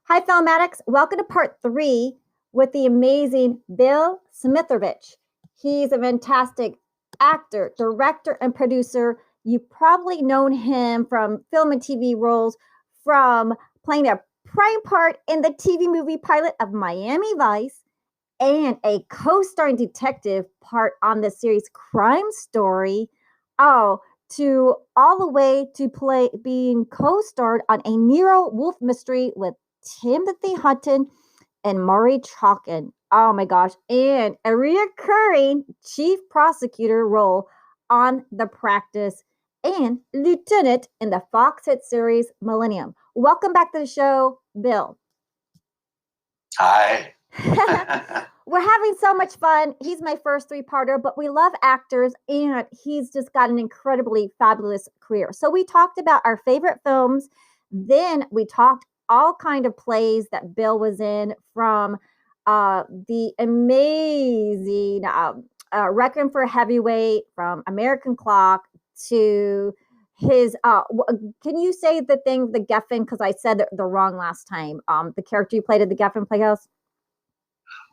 Hi, film addicts. Welcome to part three with the amazing Bill Smitrovich. He's a fantastic actor, director, and producer. You've probably known him from film and TV roles, from playing a prime part in the TV movie pilot of Miami Vice and a co-starring detective part on the series Crime Story. Oh, to all the way to play being co-starred on a Nero Wolf mystery with Timothy Hutton and Maury Chalkin. Oh my gosh. And a reoccurring chief prosecutor role on The Practice and lieutenant in the Fox hit series Millennium. Welcome back to the show, Bill. Hi. We're having so much fun. He's my first three-parter, but we love actors, and he's just got an incredibly fabulous career. So we talked about our favorite films. Then we talked all kind of plays that Bill was in, from the amazing Requiem for a Heavyweight, from American Clock to his can you say the thing, the Geffen, because I said the wrong last time, the character you played at the Geffen Playhouse?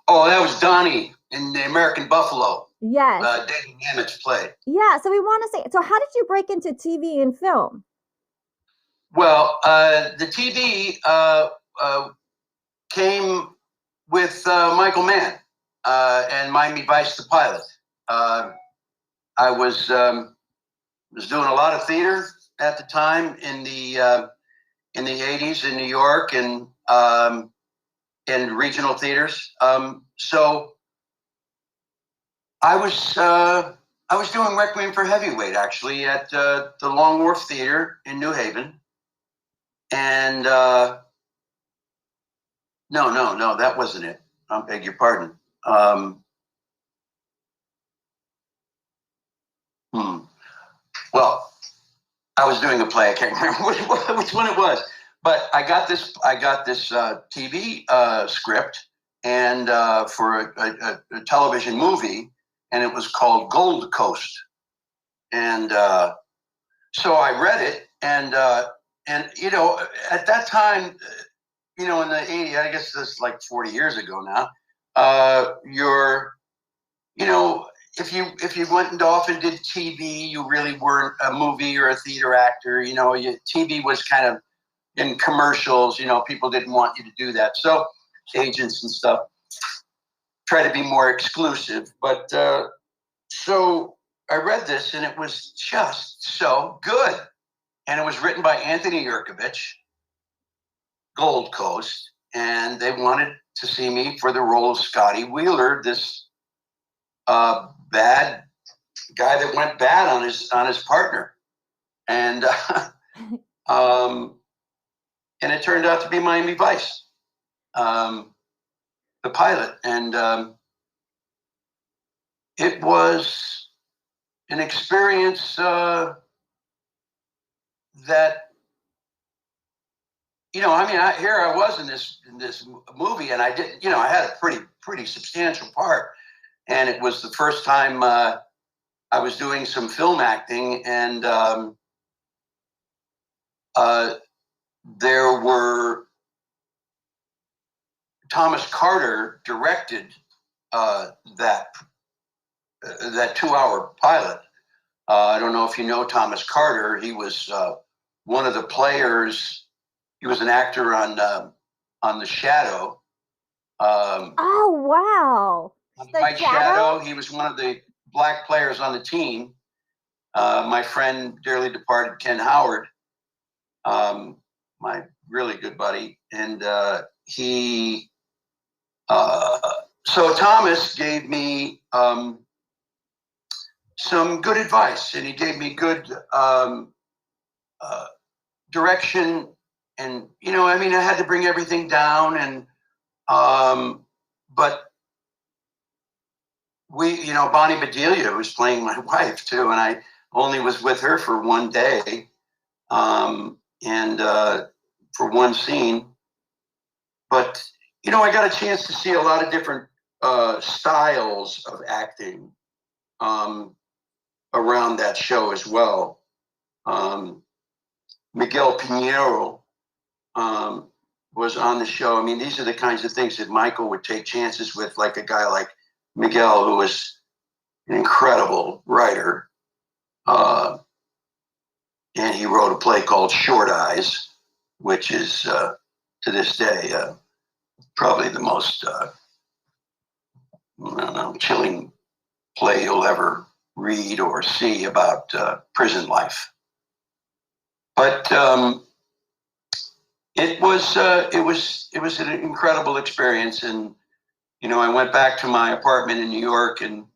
Oh, that was Donnie in the American Buffalo. Yes. Danny Mamet's play. Yeah, so we want to say, so how did you break into TV and film? Well, the TV came with Michael Mann and Miami Vice, the pilot. I was doing a lot of theater at the time in the 80s in New York and regional theaters. So I was doing Requiem for Heavyweight actually at the Long Wharf Theater in New Haven. And no, that wasn't it. I beg your pardon. Well, I was doing a play. I can't remember which one it was, but I got this TV script and for a television movie, and it was called Gold Coast. And so I read it, and you know, at that time, you know, in the 80s, I guess this is like 40 years ago now, you know, if you went off and did TV, you really weren't a movie or a theater actor. You know, TV was kind of in commercials. You know, people didn't want you to do that. So agents and stuff try to be more exclusive. But so I read this, and it was just so good. And it was written by Anthony Yerkovich, Gold Coast, and they wanted to see me for the role of Scotty Wheeler, this bad guy that went bad on his partner, and and it turned out to be Miami Vice, the pilot, and it was an experience that, you know, I mean, here I was in this movie, and I didn't, you know, I had a pretty substantial part, and it was the first time I was doing some film acting, and there were Thomas Carter directed that 2-hour pilot. I don't know if you know Thomas Carter. He was one of the players. He was an actor on The Shadow. Oh wow! White Shadow. He was one of the black players on the team. My friend, dearly departed Ken Howard, my really good buddy, and he. So Thomas gave me some good advice, and he gave me good direction, and, you know, I mean, I had to bring everything down, and but we, you know, Bonnie Bedelia was playing my wife too, and I only was with her for one day, and for one scene, but, you know, I got a chance to see a lot of different styles of acting around that show as well. Miguel Pinheiro, was on the show. I mean, these are the kinds of things that Michael would take chances with, like a guy like Miguel, who was an incredible writer. And he wrote a play called Short Eyes, which is to this day probably the most chilling play you'll ever read or see about prison life. But it was an incredible experience, and I went back to my apartment in New York, and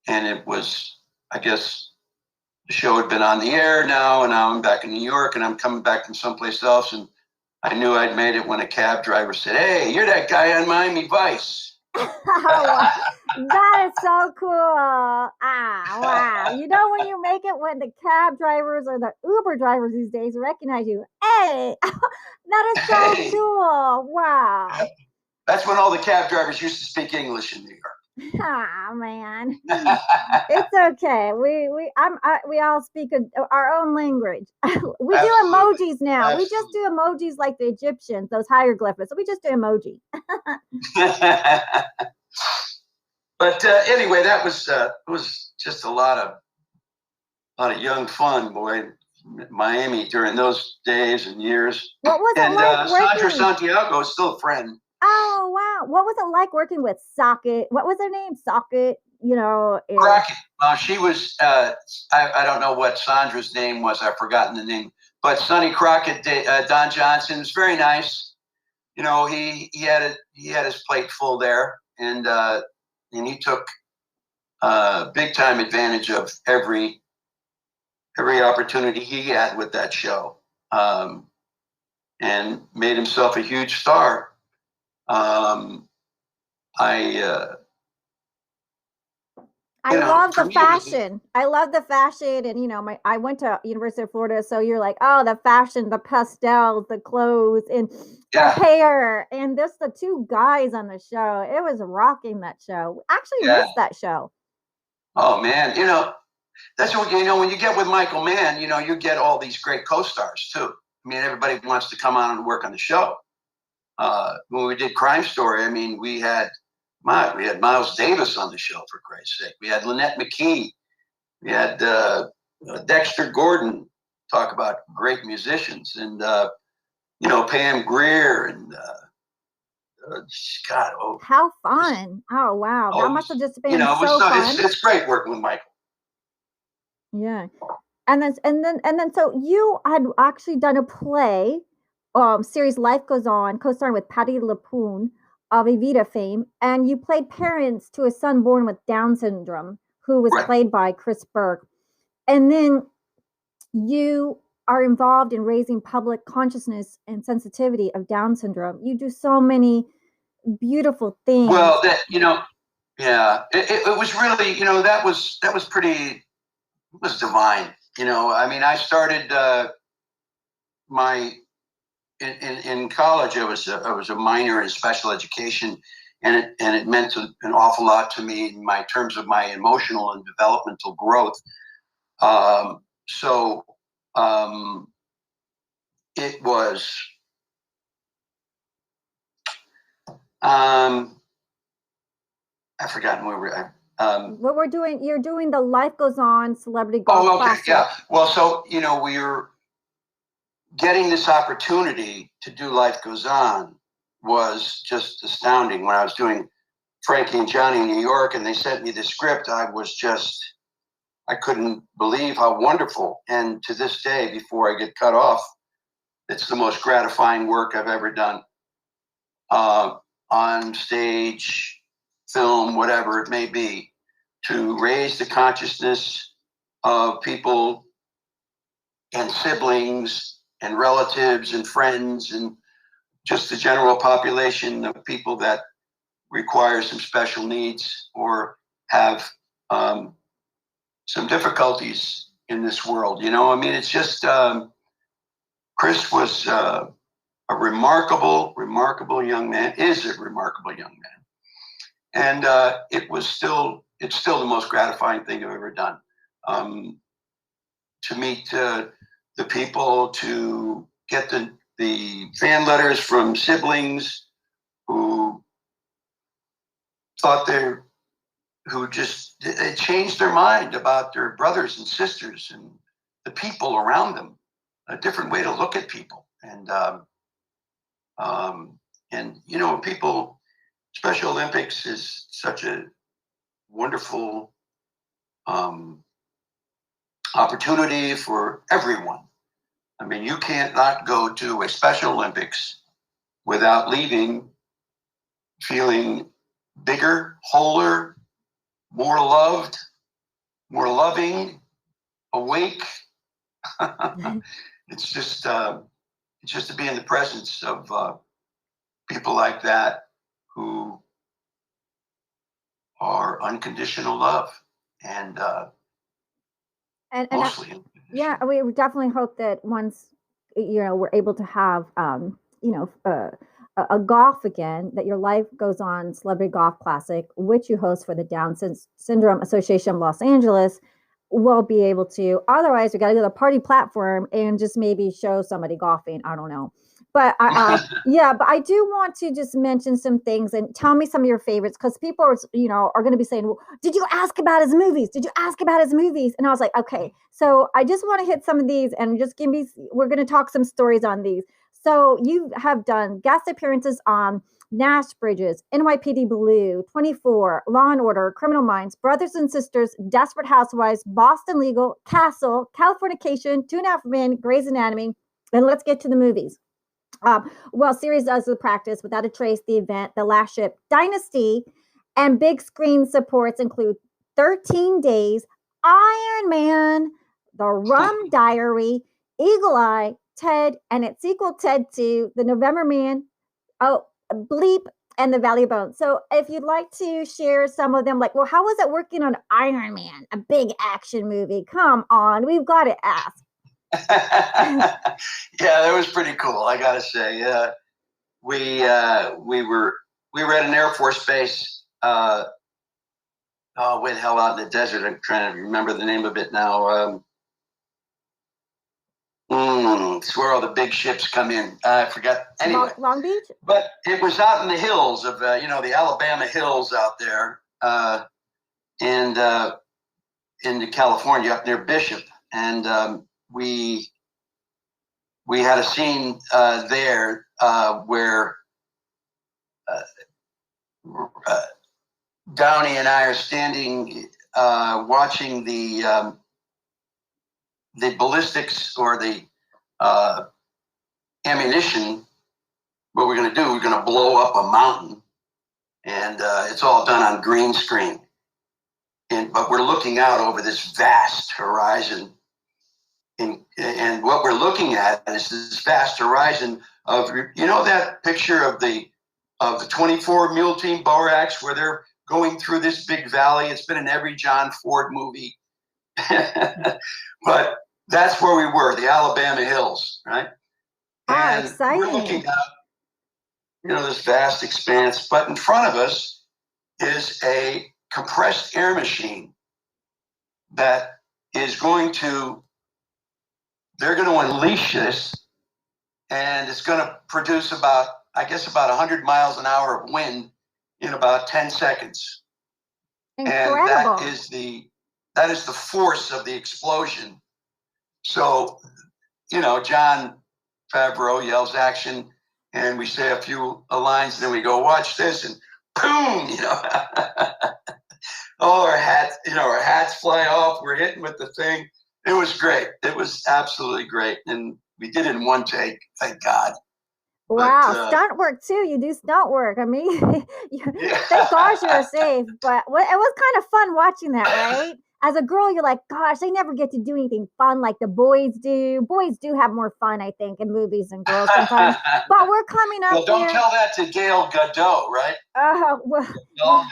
it was, I guess, the show had been on the air now, and now I'm back in New York, and I'm coming back from someplace else, and I knew I'd made it when a cab driver said, "Hey, you're that guy on Miami Vice." Oh, that is so cool. Wow. When you make it, when the cab drivers or the Uber drivers these days recognize you. Hey, that is so Hey. Cool. Wow. That's when all the cab drivers used to speak English in New York. Man, it's okay. We all speak our own language. We do emojis now. Absolutely. We just do emojis like the Egyptians, those hieroglyphics. So we just do emoji. But anyway, that was just a lot of young fun, boy. Miami during those days and years. What was it like Sandra Santiago is still a friend. Oh, wow. What was it like working with Socket? What was her name? Socket, Crockett. She was, I don't know what Sandra's name was. I've forgotten the name. But Sonny Crockett, Don Johnson, was very nice. He had his plate full there. And he took big time advantage of every opportunity he had with that show, and made himself a huge star. I love the fashion. I love the fashion, and I went to University of Florida, so you're like, oh, the fashion, the pastels, the clothes, and the hair, and just the two guys on the show. It was rocking that show. Actually, missed that show. Oh man, that's what when you get with Michael Mann, you get all these great co-stars too. I mean, everybody wants to come on and work on the show. When we did Crime Story, I mean, we had Miles Davis on the show, for Christ's sake. We had Lynette McKee. We had Dexter Gordon. Talk about great musicians, and Pam Grier, and God, how fun! Oh wow, that must have just been so fun. It's great working with Michael. Yeah, and then so you had actually done a play, series Life Goes On, co-starring with Patti LuPone of Evita fame, and you played parents to a son born with Down syndrome, who was played by Chris Burke. And then you are involved in raising public consciousness and sensitivity of Down syndrome. You do so many beautiful things. Well, it was really, that was pretty, it was divine. I mean, I started in college. I was a minor in special education, and it meant an awful lot to me in terms of my emotional and developmental growth. It was. I've forgotten where we're. What we're doing, you're doing the Life Goes On Celebrity Golf Classic. Yeah. Well, so we were getting this opportunity to do Life Goes On was just astounding. When I was doing Frankie and Johnny in New York, and they sent me the script, I couldn't believe how wonderful. And to this day, before I get cut off, it's the most gratifying work I've ever done. On stage, film, whatever it may be, to raise the consciousness of people and siblings and relatives and friends and just the general population of people that require some special needs or have some difficulties in this world. I mean, it's just, Chris was a remarkable young man, is a remarkable young man. And it's still the most gratifying thing I've ever done. To meet the people, to get the the fan letters from siblings who thought they changed their mind about their brothers and sisters and the people around them, a different way to look at people. And you know, Special Olympics is such a wonderful opportunity for everyone. I mean, you can't not go to a Special Olympics without leaving feeling bigger, wholer, more loved, more loving, awake. It's just to be in the presence of people like that who are unconditional love and mostly. Yeah, we definitely hope that once we're able to have a golf again, that your life goes on Celebrity Golf Classic, which you host for the Down Syndrome Association of Los Angeles. We'll be able to. Otherwise, we got to go to the party platform and just maybe show somebody golfing. I don't know. But but I do want to just mention some things and tell me some of your favorites, because people are going to be saying, well, did you ask about his movies? Did you ask about his movies? And I was like, okay, so I just want to hit some of these and just we're going to talk some stories on these. So you have done guest appearances on Nash Bridges, NYPD Blue, 24, Law and Order, Criminal Minds, Brothers and Sisters, Desperate Housewives, Boston Legal, Castle, Californication, Two and a Half Men, Grey's Anatomy, and let's get to the movies. Series does the practice, Without a Trace, The Event, The Last Ship, Dynasty, and big screen supports include 13 Days, Iron Man, The Rum Diary, Eagle Eye, Ted, and its sequel, Ted 2, The November Man, Bleep, and The Valley of Bones. So if you'd like to share some of them, like, well, how was it working on Iron Man, a big action movie? Come on, we've got to ask. Yeah, that was pretty cool, I gotta say. We were at an Air Force base. Where the hell out in the desert? I'm trying to remember the name of it now. It's where all the big ships come in. I forgot. Anyway, Long Beach. But it was out in the hills of the Alabama hills out there, and into California, up near Bishop, and we had a scene there where Downey and I are standing watching the ballistics or the ammunition. What we're going to do, we're going to blow up a mountain, and it's all done on green screen. But we're looking out over this vast horizon. And what we're looking at is this vast horizon of, that picture of the 24 Mule Team Borax where they're going through this big valley. It's been in every John Ford movie. But that's where we were, the Alabama hills, right? And exciting. We're looking out, this vast expanse. But in front of us is a compressed air machine that is they're going to unleash this, and it's going to produce about 100 miles an hour of wind in about 10 seconds. Incredible. And that is the force of the explosion. So, John Favreau yells action, and we say a few lines, and then we go, watch this, and boom, all our hats fly off. We're hitting with the thing. It was great. It was absolutely great. And we did it in one take, thank God. Wow, stunt work too. You do stunt work. I mean, thank gosh you were safe. But it was kind of fun watching that, right? As a girl, you're like, gosh, they never get to do anything fun like the boys do. Boys do have more fun, I think, in movies than girls sometimes. But we're coming up. Well, don't tell that to Gail Gadot, right? Gail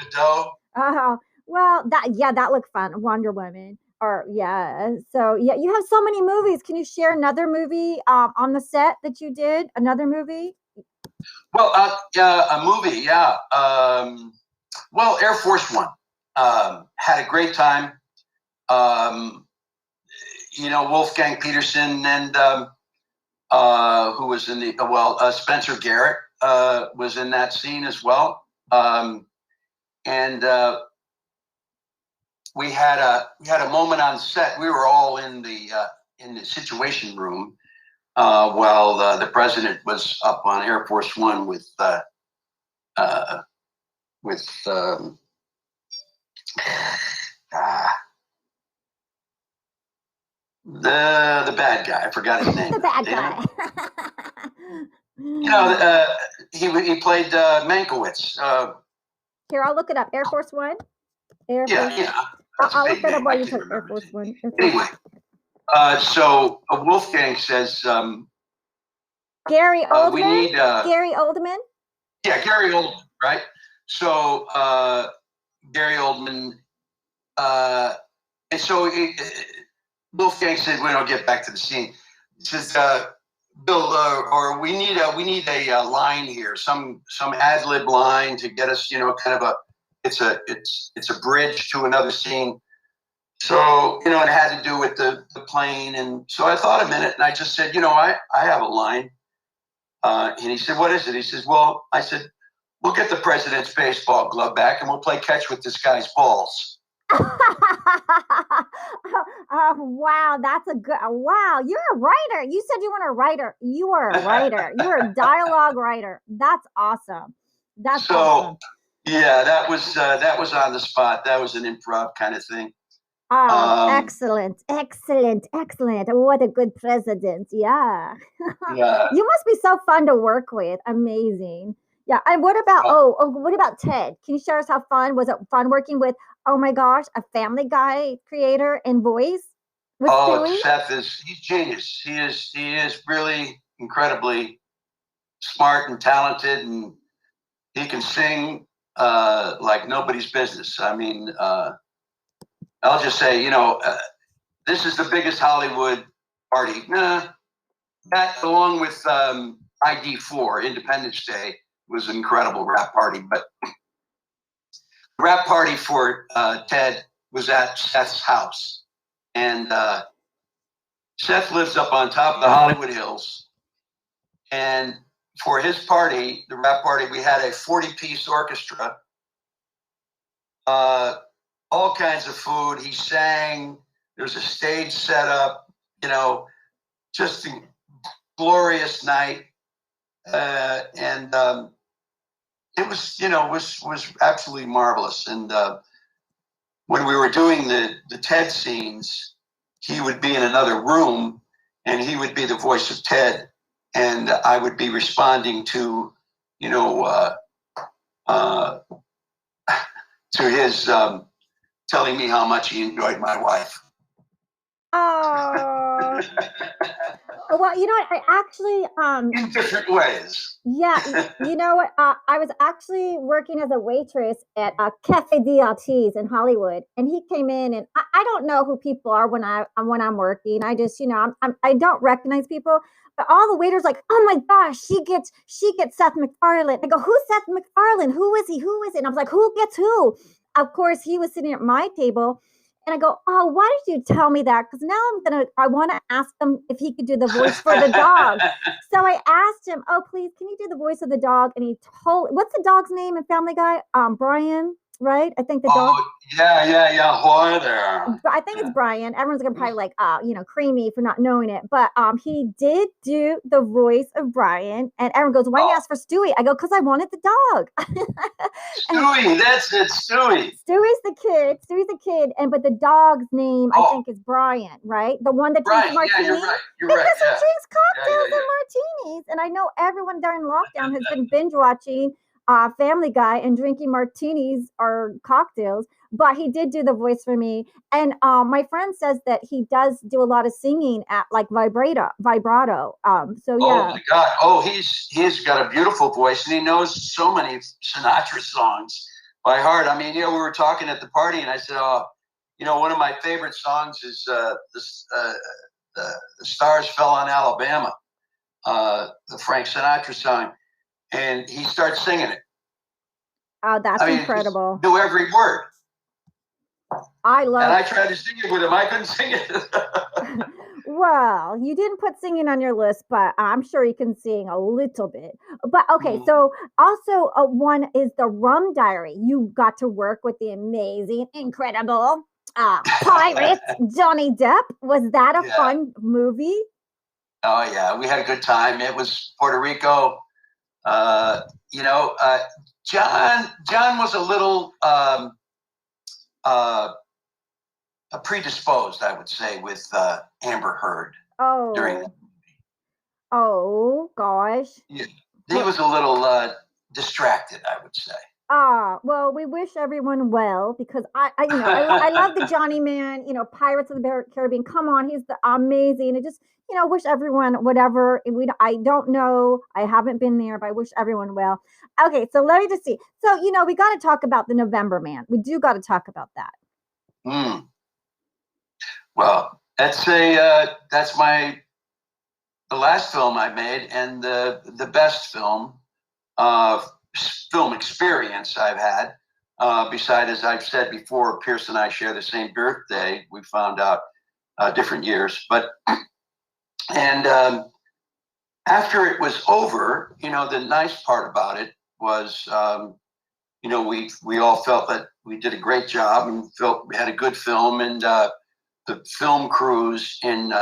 Gadot. Well, that looked fun. Wonder Woman. So you have so many movies. Can you share another movie on the set that you did? Another movie? Well, a movie, yeah. Air Force One. Had a great time. Wolfgang Peterson and who was in the Spencer Garrett was in that scene as well, and we had a moment on set. We were all in the Situation Room while the president was up on Air Force One with the bad guy. I forgot his name. The bad guy. He played Mankiewicz. Here, I'll look it up. Air Force One. Air Force. Yeah. I'll look that up while you talk Air Force One. Anyway, so Wolfgang says, Gary Oldman. We need Gary Oldman. Yeah, Gary Oldman, right? So Gary Oldman, and so Wolfgang said, "We don't get back to the scene." He says, "Bill, or we need a line here, some ad lib line to get us, kind of it's a bridge to another scene." So it had to do with the plane, and so I thought a minute, and I just said, I have a line, and he said, "What is it?" He says, "Well," I said, "We'll get the president's baseball glove back, and we'll play catch with this guy's balls." Wow, that's a good. Wow, you're a writer. You said you weren't a writer. You are a writer. You're a dialogue writer. That's awesome. That's awesome. Yeah, that was on the spot. That was an improv kind of thing. Oh, excellent. What a good president. Yeah. Yeah. You must be so fun to work with. Amazing. Yeah. And what about what about Ted? Can you share us how fun was it working with, oh my gosh, a Family Guy creator and voice? Seth he's genius. He is really incredibly smart and talented, and he can sing like nobody's business. I mean, I'll just say, this is the biggest Hollywood party. That along with ID4, Independence Day, was an incredible rap party. But the rap party for Ted was at Seth's house. And Seth lives up on top of the Hollywood Hills. And for his party, the rap party, we had a 40-piece orchestra, all kinds of food. He sang. There's a stage set up, just a glorious night. And it was absolutely marvelous. And when we were doing the Ted scenes, he would be in another room, and he would be the voice of Ted, and I would be responding to, to his telling me how much he enjoyed my wife. Oh. Well, you know what? I actually in different ways. Yeah, you know what? I was actually working as a waitress at Cafe d'Artis in Hollywood, and he came in, and I don't know who people are when I'm working. I just, I don't recognize people, but all the waiters like, oh my gosh, she gets Seth MacFarlane. I go, who's Seth MacFarlane? Who is he? Who is it? And I was like, who gets who? Of course, he was sitting at my table. And I go, oh, why did you tell me that? Because now I want to ask him if he could do the voice for the dog. So I asked him, oh, please, can you do the voice of the dog? And he told, what's the dog's name in Family Guy? Brian, right? I think the dog. Yeah. Hi there. I think it's Brian. Everyone's gonna probably like, creamy for not knowing it. But he did do the voice of Brian, and everyone goes, "Why you ask for Stewie?" I go, "Because I wanted the dog." Stewie, that's it, Stewie. Stewie's the kid, but the dog's name I think is Brian, right? The one that drinks martinis. Yeah, you're right. Because he drinks cocktails and martinis, and I know everyone during lockdown has been binge watching Family Guy and drinking martinis or cocktails. But he did do the voice for me. And my friend says that he does do a lot of singing at like vibrato. So yeah. Oh my God. Oh, he's got a beautiful voice, and he knows so many Sinatra songs by heart. I mean, we were talking at the party, and I said, one of my favorite songs is the Stars Fell on Alabama, the Frank Sinatra song. And he starts singing it. Oh, that's incredible. Knew every word. I love it. And I tried to sing it with him. I couldn't sing it. Well, you didn't put singing on your list, but I'm sure you can sing a little bit. But okay, Mm. so also one is the Rum Diary. You got to work with the amazing, incredible pirate Johnny Depp. Was that a Yeah. fun movie? Oh yeah, we had a good time. It was Puerto Rico. Uh, you know, John was a little uh, predisposed, I would say, with Amber Heard during that. Oh, oh gosh. Yeah. He was a little distracted, I would say. Well, we wish everyone well because I love the Johnny Man, Pirates of the Caribbean. Come on, he's the amazing. I just, wish everyone whatever. I don't know, I haven't been there, but I wish everyone well. Okay, so let me just see. So, we got to talk about the November Man. We do got to talk about that. Mm. Well, that's the last film I made and the best uh, film experience I've had. Besides, as I've said before, Pierce and I share the same birthday. We found out different years, but and after it was over, the nice part about it was, we all felt that we did a great job and felt we had a good film, and the film crews in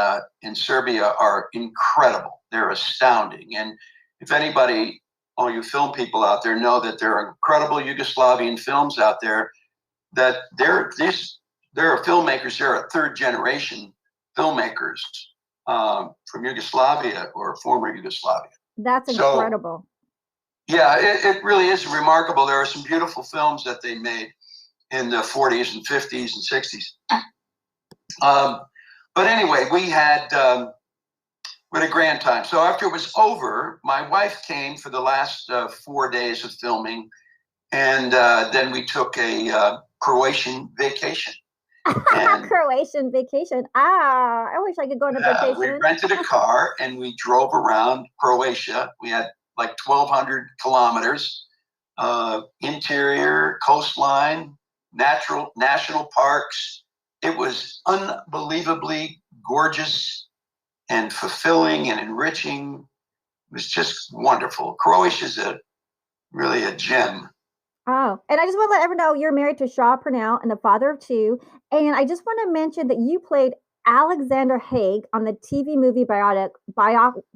Serbia are incredible. They're astounding, and if anybody, all you film people out there, know that there are incredible Yugoslavian films out there. That there are filmmakers. There are third generation filmmakers from Yugoslavia or former Yugoslavia. That's So incredible. yeah, it really is remarkable. There are some beautiful films that they made in the 40s and 50s and 60s. But anyway, we had a grand time. So after it was over, my wife came for the last 4 days of filming, and then we took a Croatian vacation. And Croatian vacation. I wish I could go on a we vacation. rented a car and we drove around Croatia. We had like 1,200 kilometers, interior, coastline, national parks. It was unbelievably gorgeous and fulfilling and enriching. It was just wonderful. Croatia is really a gem. Oh, and I just want to let everyone know you're married to Shaw Purnell and the father of two. And I just want to mention that you played Alexander Haig on the TV movie biopic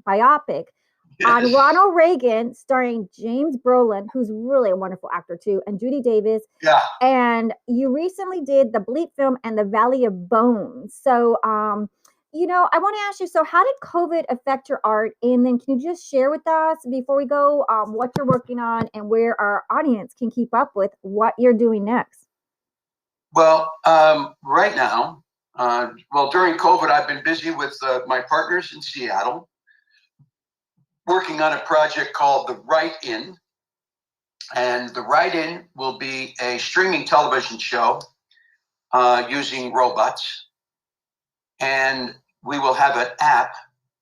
on Yes. Ronald Reagan, starring James Brolin, who's really a wonderful actor too, and Judy Davis. Yeah. And you recently did the Bleep film and the Valley of Bones. So, I want to ask you, so how did COVID affect your art? And then can you just share with us before we go what you're working on and where our audience can keep up with what you're doing next? Well, right now, during COVID, I've been busy with my partners in Seattle, working on a project called The Write-In. And The Write-In will be a streaming television show using robots. And we will have an app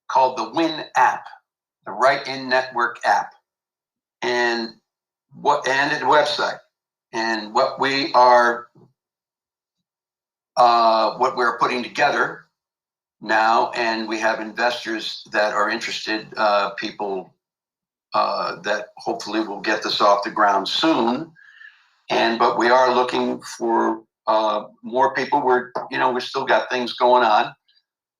called the Win app, the Write-In Network app, and a website. And what we're putting together now, and we have investors that are interested, people that hopefully will get this off the ground soon. But we are looking for more people. We've still got things going on.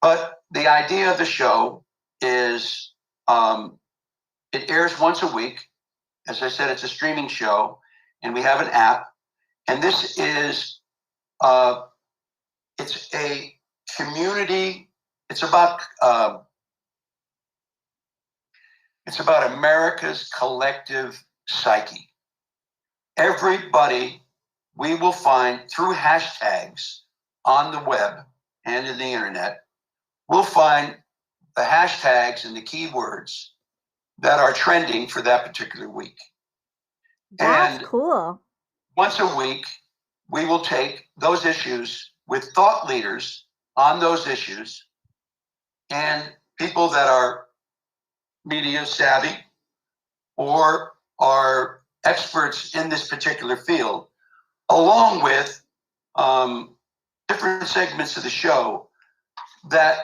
But the idea of the show is it airs once a week. As I said, it's a streaming show, and we have an app. And this is it's a community. It's about America's collective psyche. Everybody we will find through hashtags on the web and in the internet, we'll find the hashtags and the keywords that are trending for that particular week. That's And cool. once a week, we will take those issues with thought leaders on those issues and people that are media savvy or are experts in this particular field, along with different segments of the show that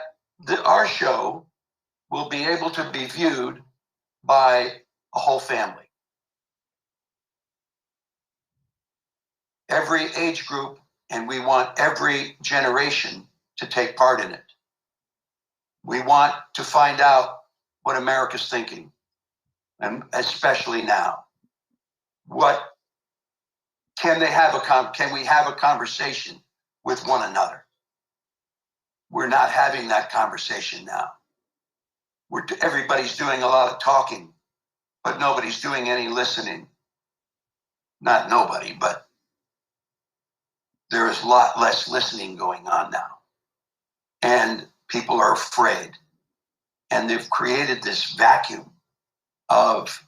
our show will be able to be viewed by a whole family. Every age group, and we want every generation to take part in it. We want to find out what America's thinking, and especially now. What can they have can we have a conversation with one another? We're not having that conversation now. Everybody's doing a lot of talking, but nobody's doing any listening. Not nobody, but there is a lot less listening going on now. And people are afraid. And they've created this vacuum of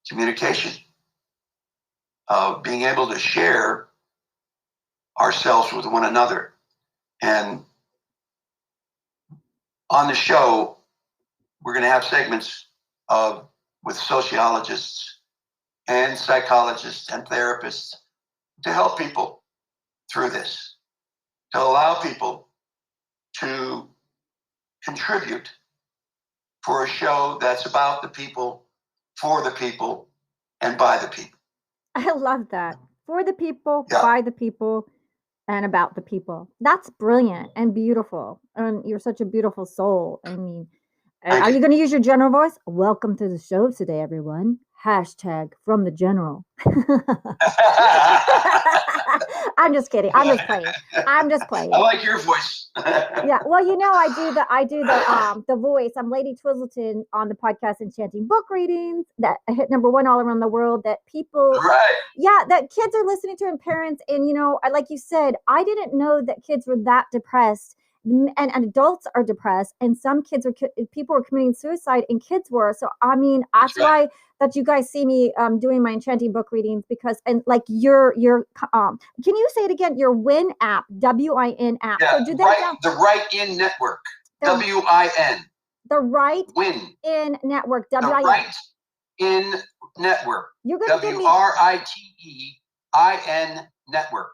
communication, of being able to share ourselves with one another. And on the show, we're going to have segments with sociologists and psychologists and therapists to help people through this, to allow people to contribute for a show that's about the people, for the people, and by the people. I love that. For the people, Yeah. by the people, and about the people. That's brilliant and beautiful. And you're such a beautiful soul. I mean, are you going to use your general voice? Welcome to the show today, everyone. Hashtag from the general. I'm just kidding. I'm just playing. I like your voice. Yeah. Well, you know, I do the voice. I'm Lady Twizzleton on the podcast Enchanting Book Readings that hit #1 all around the world, that people, right. Yeah, that kids are listening to, and parents. And, you know, like you said, I didn't know that kids were that depressed. And adults are depressed, and some people were committing suicide, and kids were. So I mean, that's right. why that you guys see me doing my Enchanting Book Readings, because, and like your can you say it again? Your WIN app, WIN app. Yeah, so do they the Right In Network, WIN. The Right WIN In Network, WIN. The Right In Network. You're gonna WRITEIN Network.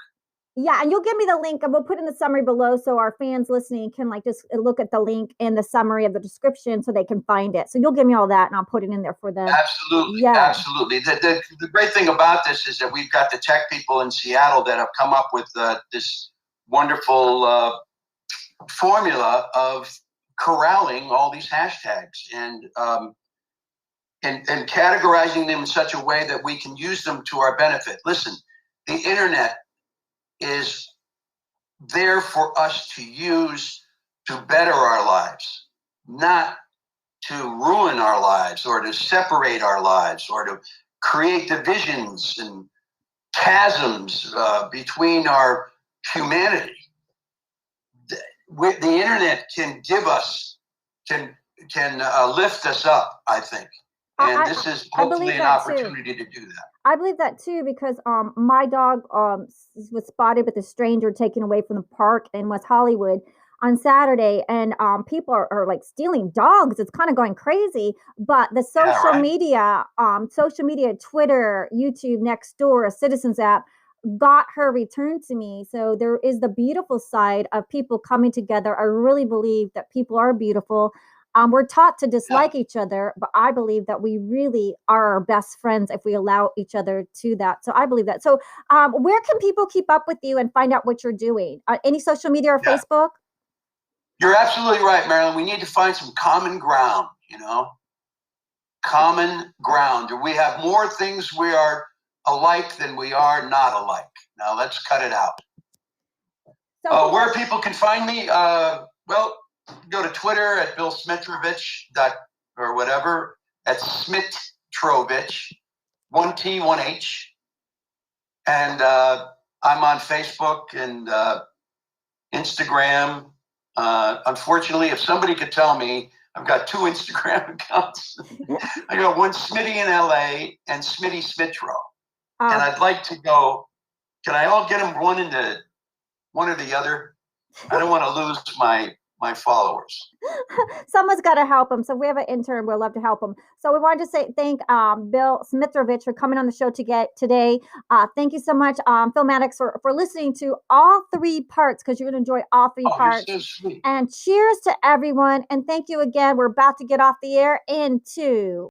Yeah, and you'll give me the link, and we'll put in the summary below so our fans listening can like just look at the link in the summary of the description so they can find it. So you'll give me all that, and I'll put it in there for them. Absolutely, yeah. Absolutely. The great thing about this is that we've got the tech people in Seattle that have come up with this wonderful formula of corralling all these hashtags and categorizing them in such a way that we can use them to our benefit. Listen, the internet is there for us to use to better our lives, not to ruin our lives or to separate our lives or to create divisions and chasms between our humanity. The internet can give us, can lift us up, I think. And this is hopefully an opportunity to do that. I believe that too, because my dog was spotted with a stranger taken away from the park in West Hollywood on Saturday, and people are like stealing dogs. It's kind of going crazy. But the social media, Twitter, YouTube, Nextdoor, a Citizens app, got her returned to me. So there is the beautiful side of people coming together. I really believe that people are beautiful. We're taught to dislike each other, but I believe that we really are our best friends if we allow each other to that. So I believe that. So where can people keep up with you and find out what you're doing? Any social media or Facebook? You're absolutely right, Marilyn. We need to find some common ground, common ground. We have more things we are alike than we are not alike. Now let's cut it out. So where people can find me, well, go to Twitter at Bill Smitrovich or whatever. That's Smitrovich, 1 T, 1 H. And I'm on Facebook and Instagram. Unfortunately, if somebody could tell me, I've got 2 Instagram accounts. I got one Smitty in LA and Smitty Smitro. And I'd like to go, can I all get them one or the other? I don't want to lose my my followers. Someone's got to help him. So if we have an intern, we'll love to help him. So we wanted to thank Bill Smitrovich for coming on the show today. Thank you so much, Filmatics, for listening to all 3 parts, because you're going to enjoy all 3 parts. You're so sweet. And cheers to everyone. And thank you again. We're about to get off the air in 2,